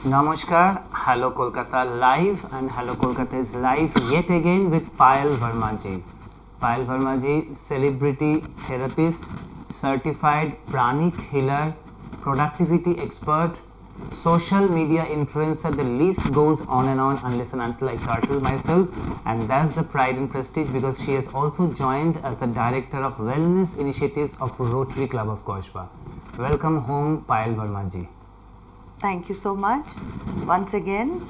Namaskar, Hello Kolkata live, and Hello Kolkata is live yet again with Payal Varma ji. Payal Varma ji, celebrity therapist, certified pranic healer, productivity expert, social media influencer. The list goes on and on unless and until I turtle myself, and that's the pride and prestige because she has also joined as the director of wellness initiatives of Rotary Club of Koshba. Welcome home, Payal Varma ji. Thank you so much once again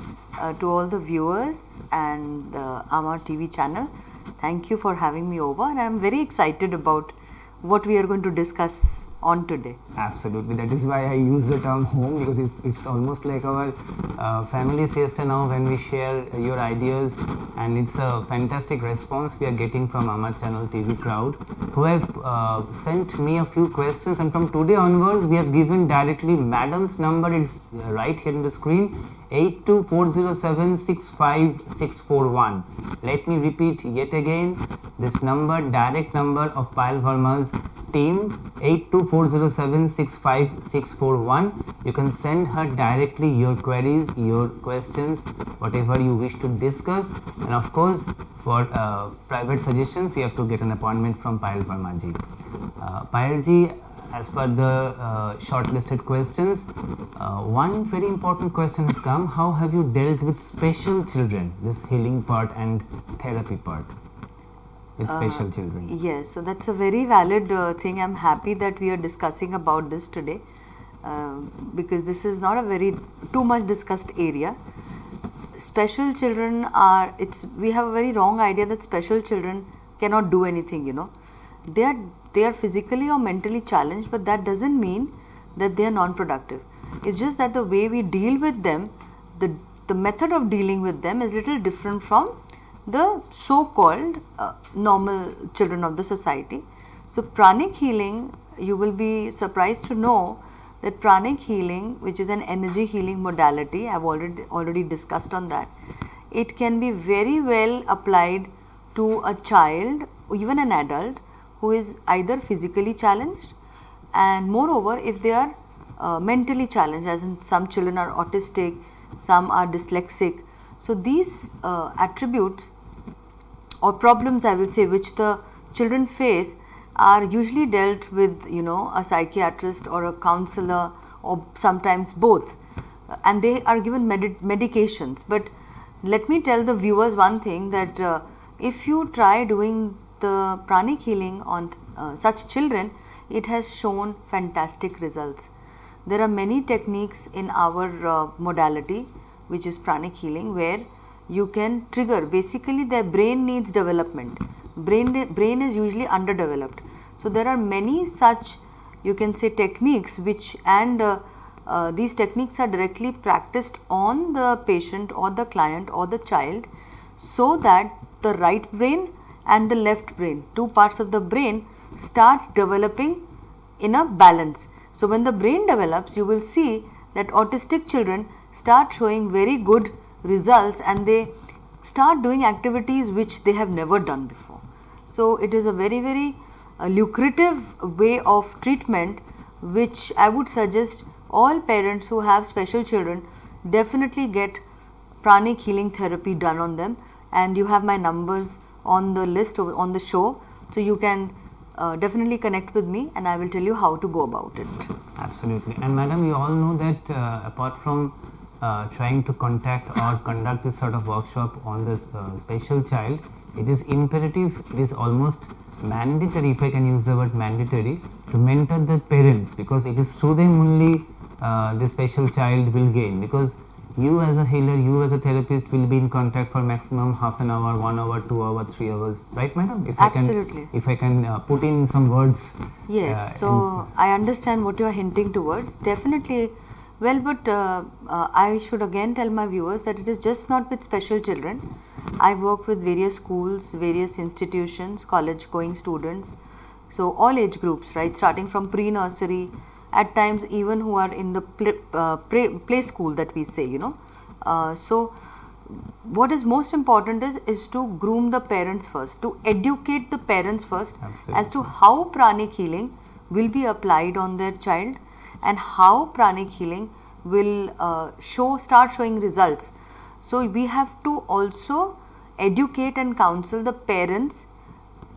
to all the viewers and the AMAR TV channel. Thank you for having me over, and I am very excited about what we are going to discuss on today. Absolutely, that is why I use the term home, because it's almost like our family siesta now when we share your ideas, and it's a fantastic response we are getting from AMAR Channel TV crowd who have sent me a few questions, and from today onwards we have given directly Madam's number. It's right here in the screen, 8240765641. Let me repeat yet again this number, direct number of Payal Varma's team, 8240765641. You can send her directly your queries, your questions, whatever you wish to discuss, and of course for private suggestions you have to get an appointment from Payal Varma ji. Payal ji, as per the shortlisted questions, one very important question has come: how have you dealt with special children, this healing part and therapy part with special children? Yes, so that's a very valid thing. I'm happy that we are discussing about this today because this is not a very too much discussed area. Special children are, we have a very wrong idea that special children cannot do anything, you know. They are physically or mentally challenged, but that doesn't mean that they are non-productive. It's just that the way we deal with them, the method of dealing with them is a little different from the so-called normal children of the society. So pranic healing, you will be surprised to know that pranic healing, which is an energy healing modality, I've already discussed on that. It can be very well applied to a child or even an adult who is either physically challenged, and moreover if they are mentally challenged, as in some children are autistic, some are dyslexic. So these attributes or problems, I will say, which the children face are usually dealt with, you know, a psychiatrist or a counselor, or sometimes both, and they are given medications. But let me tell the viewers one thing, that if you try doing the pranic healing on such children, it has shown fantastic results. There are many techniques in our modality, which is pranic healing, where you can trigger, basically their brain needs development. Brain is usually underdeveloped. So there are many such, you can say, techniques which, and these techniques are directly practiced on the patient or the client or the child, so that the right brain and the left brain, two parts of the brain, starts developing in a balance. So when the brain develops, you will see that autistic children start showing very good results, and they start doing activities which they have never done before. So it is a very lucrative way of treatment, which I would suggest all parents who have special children definitely get pranic healing therapy done on them. And you have my numbers on the list on the show, so you can definitely connect with me, and I will tell you how to go about it. Absolutely. And madam, you all know that apart from trying to contact or conduct this sort of workshop on this special child, it is imperative, it is almost mandatory, if I can use the word mandatory, to mentor the parents, because it is through them only the special child will gain. Because you as a healer, you as a therapist will be in contact for maximum half an hour, 1 hour, 2 hours, 3 hours, right madam? Absolutely. If I can put in some words. Yes, so I understand what you are hinting towards. Definitely. Well, but I should again tell my viewers that it is just not with special children. I work with various schools, various institutions, college going students, so all age groups, right, starting from pre-nursery, at times even who are in the play school that we say, you know. So what is most important is to groom the parents first, to educate the parents first. Absolutely. As to how pranic healing will be applied on their child, and how pranic healing will start showing results. So we have to also educate and counsel the parents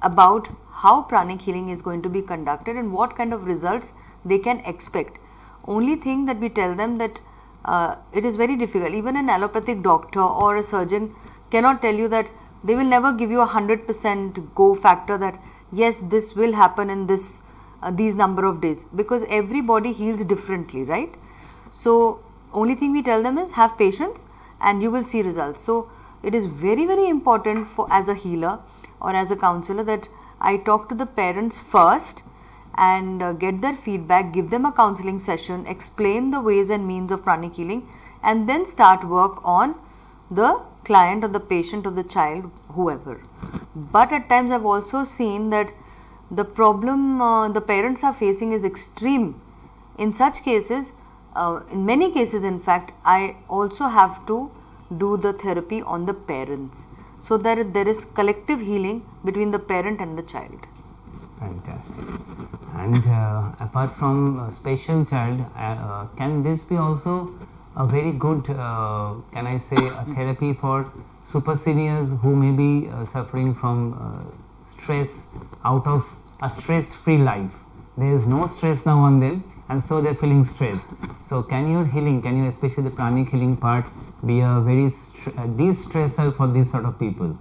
about how pranic healing is going to be conducted and what kind of results they can expect. Only thing that we tell them that it is very difficult. Even an allopathic doctor or a surgeon cannot tell you that. They will never give you 100% go factor that yes, this will happen in these number of days, because every body heals differently, right? So only thing we tell them is have patience and you will see results. So it is very, very important for as a healer or as a counselor that I talk to the parents first and get their feedback, give them a counseling session, explain the ways and means of pranic healing, and then start work on the client or the patient or the child, whoever. But at times I've also seen that the problem the parents are facing is extreme. In such cases, in many cases in fact, I also have to do the therapy on the parents, so that there is collective healing between the parent and the child. Fantastic. And apart from special child, can this be also a very good, can I say, a therapy for super seniors who may be suffering from stress, out of a stress-free life? There is no stress now on them, and so they are feeling stressed. So can your healing, can you, especially the pranic healing part, be a very de-stressor for these sort of people?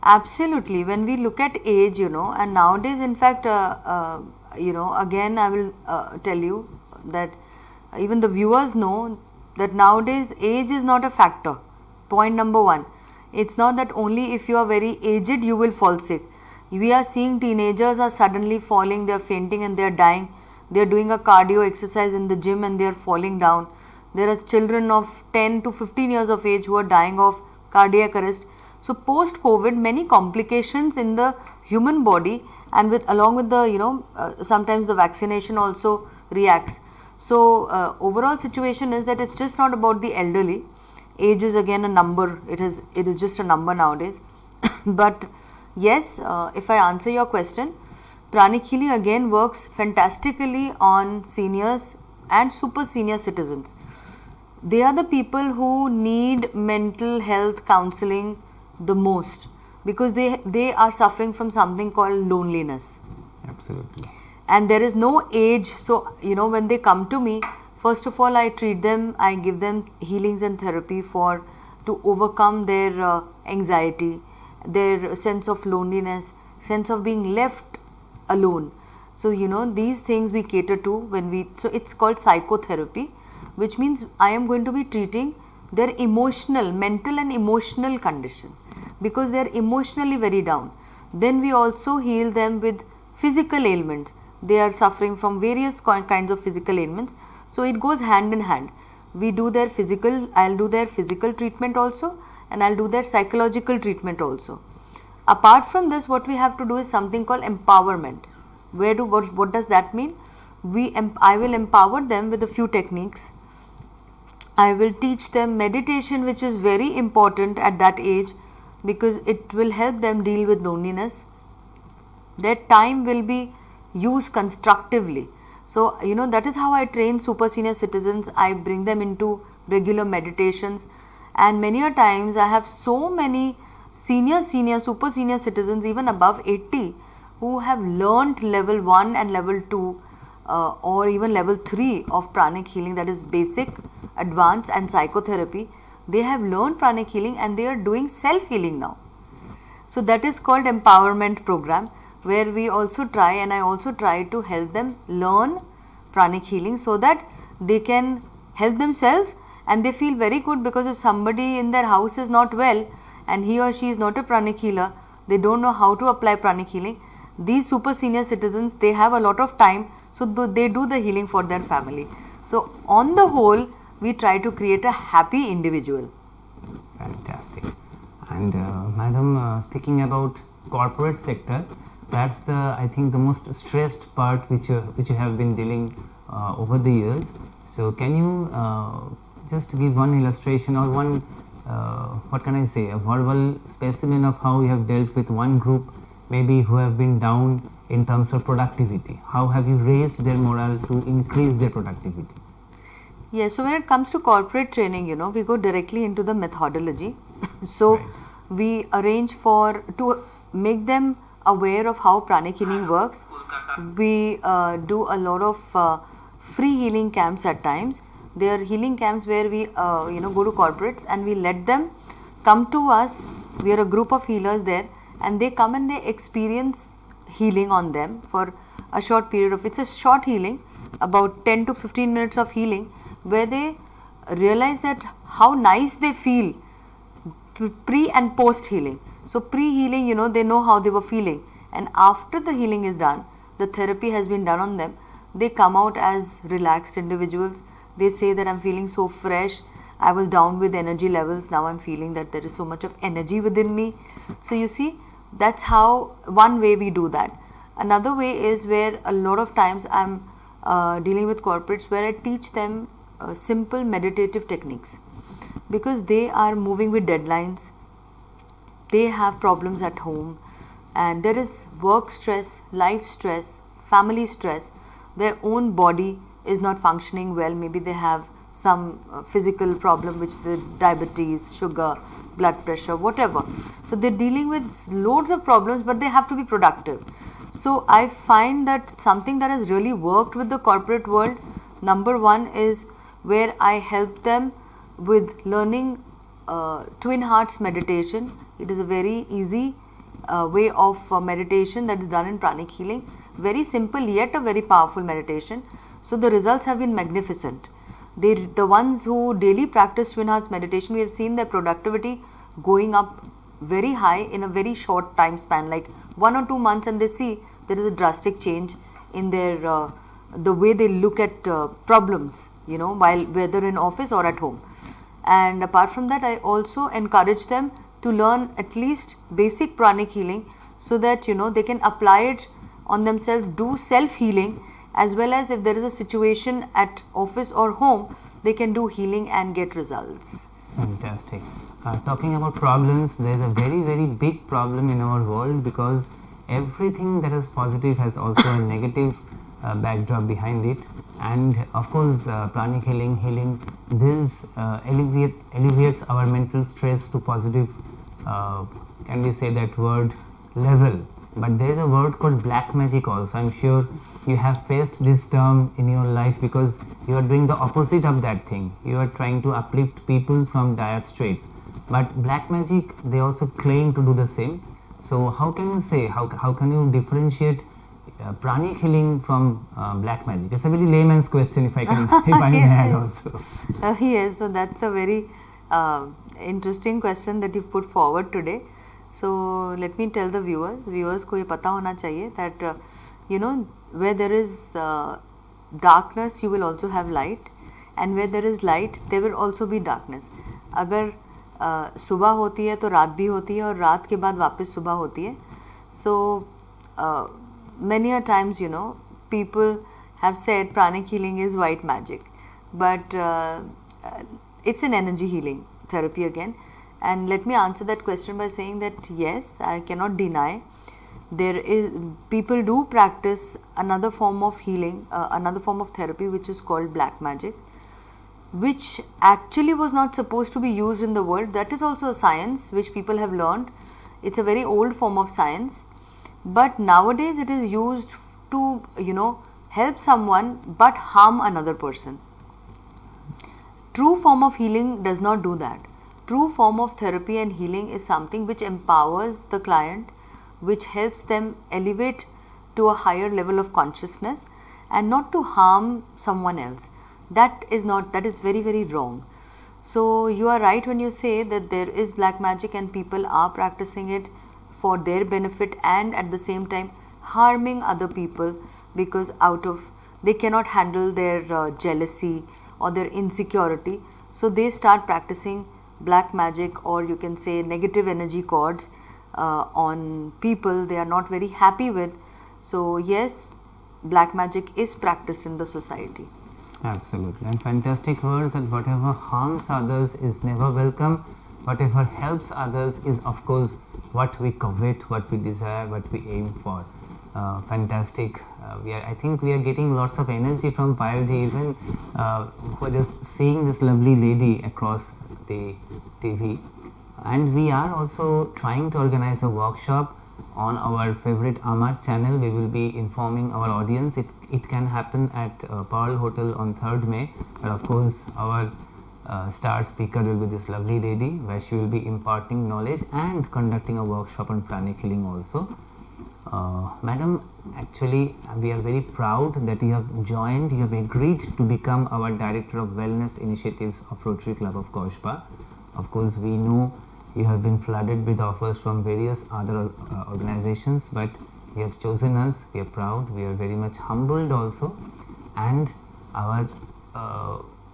Absolutely. When we look at age, and nowadays in fact, again I will tell you that even the viewers know that nowadays age is not a factor. Point number one, it's not that only if you are very aged you will fall sick. We are seeing teenagers are suddenly falling, they are fainting and they are dying. They are doing a cardio exercise in the gym and they are falling down. There are children of 10 to 15 years of age who are dying of cardiac arrest. So post COVID, many complications in the human body, and along with the sometimes the vaccination also reacts. So overall situation is that it's just not about the elderly. Age is again a number. It is just a number nowadays. But yes, if I answer your question, pranic healing again works fantastically on seniors and super senior citizens. They are the people who need mental health counseling the most, because they are suffering from something called loneliness. Absolutely. And there is no age. So when they come to me, first of all I treat them, I give them healings and therapy to overcome their anxiety, their sense of loneliness, sense of being left alone. So these things we cater to so it's called psychotherapy, which means I am going to be treating their mental and emotional condition, because they are emotionally very down. Then we also heal them with physical ailments. They are suffering from various kinds of physical ailments. So it goes hand in hand. I'll do their physical treatment also, and I'll do their psychological treatment also. Apart from this, what we have to do is something called empowerment. What does that mean? I will empower them with a few techniques. I will teach them meditation, which is very important at that age, because it will help them deal with loneliness. Their time will be used constructively. So, that is how I train super senior citizens. I bring them into regular meditations, and many a times I have so many super senior citizens, even above 80, who have learnt level 1 and level 2 or even level 3 of pranic healing, that is basic, advanced and psychotherapy. They have learned pranic healing and they are doing self-healing now. So that is called empowerment program, where I also try to help them learn pranic healing so that they can help themselves, and they feel very good, because if somebody in their house is not well and he or she is not a pranic healer, they don't know how to apply pranic healing. These super senior citizens, they have a lot of time, so they do the healing for their family. So on the whole, we try to create a happy individual. Fantastic. And madam, speaking about corporate sector, that's I think the most stressed part which you have been dealing over the years. So can you just give one illustration or one what can I say, a verbal specimen of how you have dealt with one group maybe who have been down in terms of productivity? How have you raised their morale to increase their productivity? Yes, so when it comes to corporate training, we go directly into the methodology. So Right. we arrange to make them aware of how pranic healing works. We do a lot of free healing camps at times. They are healing camps where we go to corporates and we let them come to us. We are a group of healers there, and they come and they experience healing on them for a short period of, it's a short healing, about 10 to 15 minutes of healing, where they realize that how nice they feel pre and post healing. So pre healing, they know how they were feeling, and after the healing is done, the therapy has been done on them, they come out as relaxed individuals. They say that I'm feeling so fresh, I was down with energy levels, now I'm feeling that there is so much of energy within me. So you see, that's how one way we do that. Another way is where a lot of times I'm dealing with corporates, where I teach them simple meditative techniques, because they are moving with deadlines, they have problems at home, and there is work stress, life stress, family stress, their own body is not functioning well, maybe they have some physical problem, which the diabetes, sugar, blood pressure, whatever. So they're dealing with loads of problems, but they have to be productive. So I find that something that has really worked with the corporate world, number one is where I help them with learning Twin Hearts meditation. It is a very easy way of meditation that is done in pranic healing. Very simple yet a very powerful meditation. So the results have been magnificent. The ones who daily practice Twin Hearts meditation, we have seen their productivity going up very high in a very short time span, like 1 or 2 months, and they see there is a drastic change in their the way they look at problems, while whether in office or at home. And apart from that, I also encourage them to learn at least basic pranic healing, so that they can apply it on themselves, do self healing, as well as if there is a situation at office or home, they can do healing and get results. Fantastic. Talking about problems, there is a very, very big problem in our world, because everything that is positive has also a negative backdrop behind it. And of course, pranic healing, this alleviates our mental stress to positive, can we say that word, level. But there is a word called black magic also. I'm sure you have faced this term in your life, because you are doing the opposite of that thing. You are trying to uplift people from dire straits. But black magic, they also claim to do the same. So how can you say, how can you differentiate pranic healing from black magic? It's a very layman's question, if I can, if I may add also. Yes, so that's a very interesting question that you put forward today. So let me tell the viewers को ये पता होना चाहिए that where there is darkness, you will also have light, and where there is light, there will also be darkness. अगर सुबह होती है तो रात भी होती है, और रात के बाद वापस सुबह होती है. So many a times people have said pranic healing is white magic, but it's an energy healing therapy again. And let me answer that question by saying that yes, I cannot deny people do practice another form of healing, another form of therapy, which is called black magic, which actually was not supposed to be used in the world. That is also a science which people have learned. It's a very old form of science, but nowadays it is used to help someone but harm another person. True form of healing does not do that. True form of therapy and healing is something which empowers the client, which helps them elevate to a higher level of consciousness, and not to harm someone else. That is very, very wrong. So you are right when you say that there is black magic and people are practicing it for their benefit, and at the same time harming other people, because they cannot handle their jealousy or their insecurity. So they start practicing black magic, or you can say negative energy cords on people they are not very happy with. So yes, black magic is practiced in the society. Absolutely. And fantastic words, that whatever harms others is never welcome. Whatever helps others is of course what we covet, what we desire, what we aim for. Fantastic I think we are getting lots of energy from Payal ji, even for just seeing this lovely lady across the TV. And we are also trying to organize a workshop on our favorite AMAR channel. We will be informing our audience. It can happen at Pearl Hotel on 3rd May. But of course, our star speaker will be this lovely lady, where she will be imparting knowledge and conducting a workshop on pranic healing also. Madam, actually we are very proud that you have agreed to become our Director of Wellness Initiatives of Rotary Club of Koshpa. Of course, we know you have been flooded with offers from various other organizations, but you have chosen us. We are proud, we are very much humbled also, and our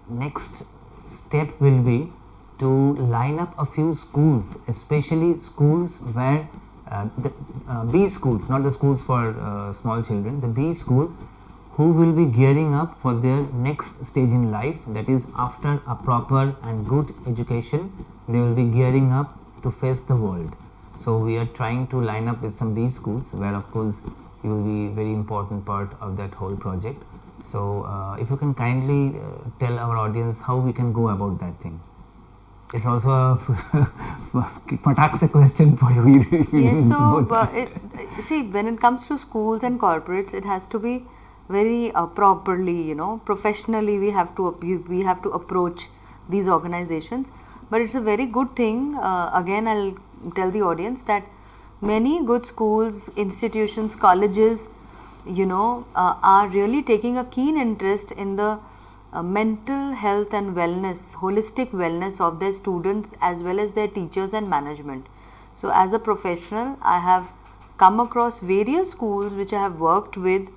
next step will be to line up a few schools, especially schools where the B schools, not the schools for small children, the B schools who will be gearing up for their next stage in life, that is after a proper and good education they will be gearing up to face the world. So we are trying to line up with some B schools where of course you will be very important part of that whole project. So if you can kindly tell our audience how we can go about that thing. It's also a patakse question for you. Yes, so see, when it comes to schools and corporates, it has to be very properly, professionally. We have to approach these organizations. But it's a very good thing. Again, I'll tell the audience that many good schools, institutions, colleges, are really taking a keen interest in the mental health and wellness, holistic wellness of their students as well as their teachers and management. So as a professional, I have come across various schools which I have worked with,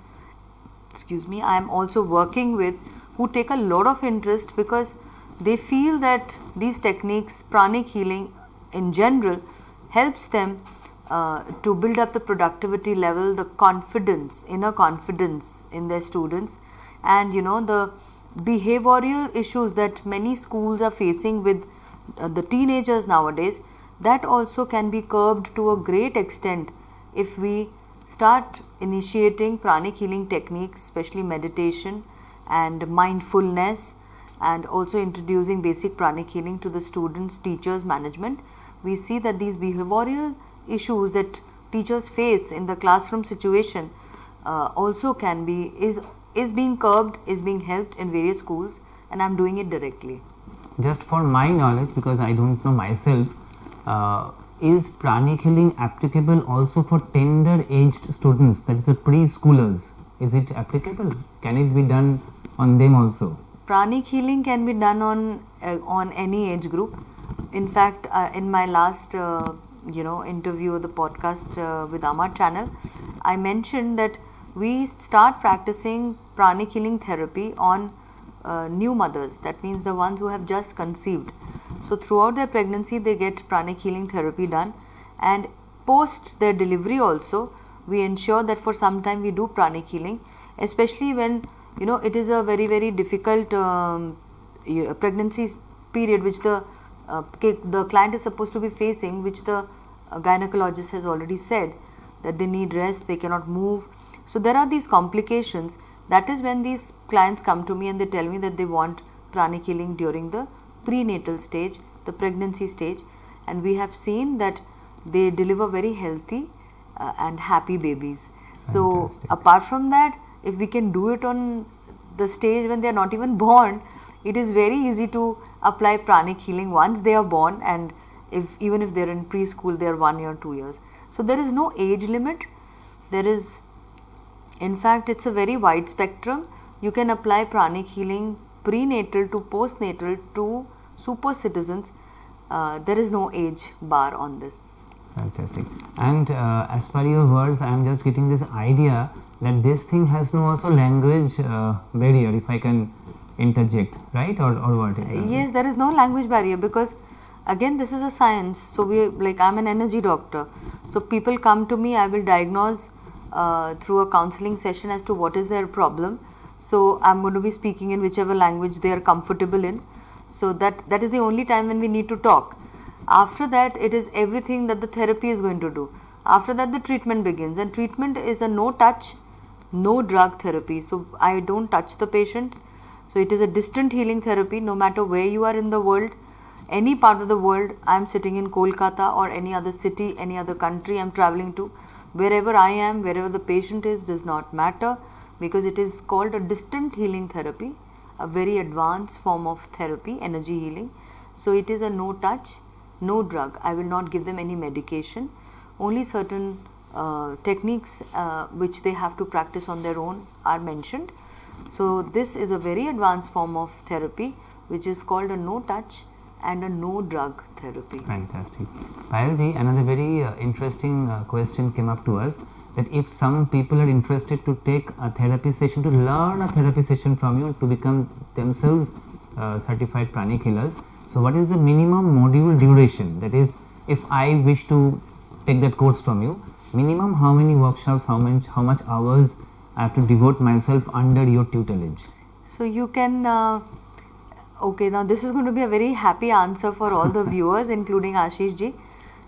I am also working with, who take a lot of interest because they feel that these techniques, pranic healing in general, helps them to build up the productivity level, the confidence, inner confidence in their students, and the behavioral issues that many schools are facing with the teenagers nowadays, that also can be curbed to a great extent if we start initiating pranic healing techniques, especially meditation and mindfulness, and also introducing basic pranic healing to the students, teachers, management. We see that these behavioral issues that teachers face in the classroom situation also can be, is being curbed, is being helped in various schools, and I'm doing it directly. Just for my knowledge, because I don't know myself, is pranic healing applicable also for tender aged students, that is the preschoolers? Is it applicable? Can it be done on them also? Pranic healing can be done on any age group. In fact, in my last interview, the podcast with AMAR Channel, I mentioned that we start practicing pranic healing therapy on new mothers. That means the ones who have just conceived. So throughout their pregnancy, they get pranic healing therapy done, and post their delivery also, we ensure that for some time we do pranic healing, especially when it is a very, very difficult pregnancy period which the client is supposed to be facing, which the gynecologist has already said that they need rest, they cannot move. So there are these complications. That is when these clients come to me and they tell me that they want pranic healing during the prenatal stage, the pregnancy stage, and we have seen that they deliver very healthy and happy babies. So apart from that, if we can do it on the stage when they are not even born, it is very easy to apply pranic healing once they are born, and even if they are in preschool, they are 1 year, 2 years. So there is no age limit. There is, in fact, it's a very wide spectrum. You can apply pranic healing prenatal to postnatal to super citizens. There is no age bar on this. Fantastic. And as per your words, I am just getting this idea that this thing has no also language barrier, if I can interject, right? Or what? Yes, there is no language barrier, because again, this is a science. So I'm an energy doctor. So people come to me, I will diagnose through a counseling session as to what is their problem. So I'm going to be speaking in whichever language they are comfortable in. So that is the only time when we need to talk. After that, it is everything that the therapy is going to do. After that, the treatment begins, and treatment is a no touch no drug therapy. So I don't touch the patient. So it is a distant healing therapy. No matter where you are in the world, any part of the world, I'm sitting in Kolkata or any other city, any other country I'm traveling to, wherever I am, wherever the patient is, does not matter, because it is called a distant healing therapy, a very advanced form of therapy, energy healing. So it is a no touch, no drug. I will not give them any medication. Only certain techniques which they have to practice on their own are mentioned. So this is a very advanced form of therapy which is called a no touch and a no drug therapy. Fantastic. Payalji, another very interesting question came up to us, that if some people are interested to take a therapy session, to learn a therapy session from you to become themselves certified pranic healers, so what is the minimum module duration? That is, if I wish to take that course from you, minimum how many workshops, how much hours I have to devote myself under your tutelage? So you can okay, now this is going to be a very happy answer for all the viewers, including Ashish ji.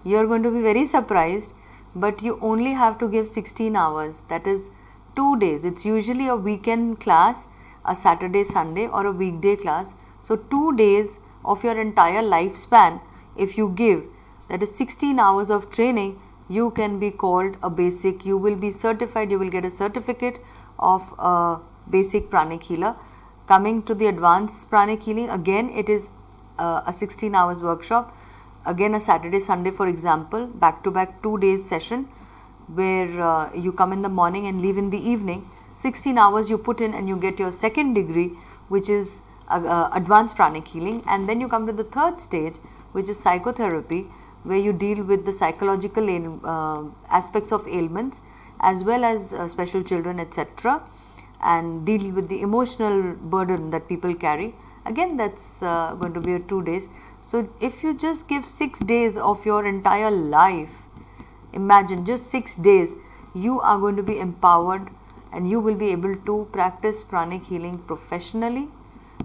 You are going to be very surprised, but you only have to give 16 hours, that is 2 days. It's usually a weekend class, a Saturday, Sunday, or a weekday class. So 2 days of your entire lifespan, if you give, that is 16 hours of training, you can be called a basic, you will be certified, you will get a certificate of a basic pranic healer. Coming to the advanced pranic healing, again it is a 16 hours workshop, again a Saturday, Sunday for example, back to back 2 days session, where you come in the morning and leave in the evening. 16 hours you put in and you get your second degree, which is advanced pranic healing. And then you come to the third stage, which is psychotherapy, where you deal with the psychological aspects of ailments as well as special children, etc., and deal with the emotional burden that people carry. Again, that's going to be 2 days. So if you just give 6 days of your entire life, imagine just 6 days, you are going to be empowered and you will be able to practice pranic healing professionally.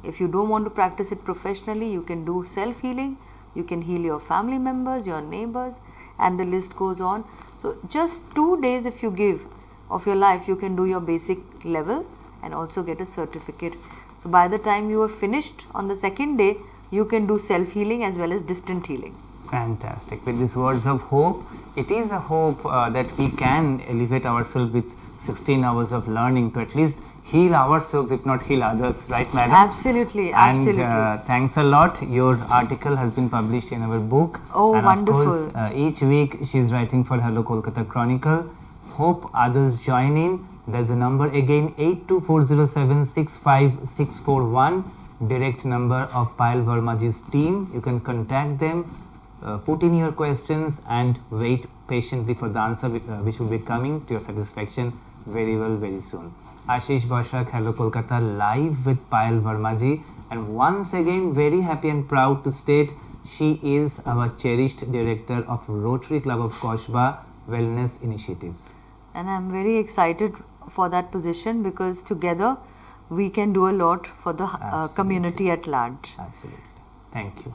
If you don't want to practice it professionally, you can do self-healing. You can heal your family members, your neighbors, and the list goes on. So just 2 days if you give of your life, you can do your basic level and also get a certificate. So by the time you are finished on the second day, you can do self-healing as well as distant healing. Fantastic. With these words of hope, it is a hope that we can elevate ourselves with 16 hours of learning to at least heal ourselves, if not heal others, right, madam? Absolutely, absolutely. And thanks a lot. Your article has been published in our book. Oh, and wonderful. Of course, each week she is writing for Hello Kolkata Chronicle. Hope others join in. That's the number again, 8240765641, direct number of Payal Varmaji's team. You can contact them, put in your questions and wait patiently for the answer which will be coming to your satisfaction very soon. Asish Basak, Hello Kolkata, live with Payal Varmaji, and once again very happy and proud to state she is our cherished director of Rotary Club of Koshba Wellness Initiatives. And I'm very excited for that position because together we can do a lot for the community at large. Absolutely. Thank you.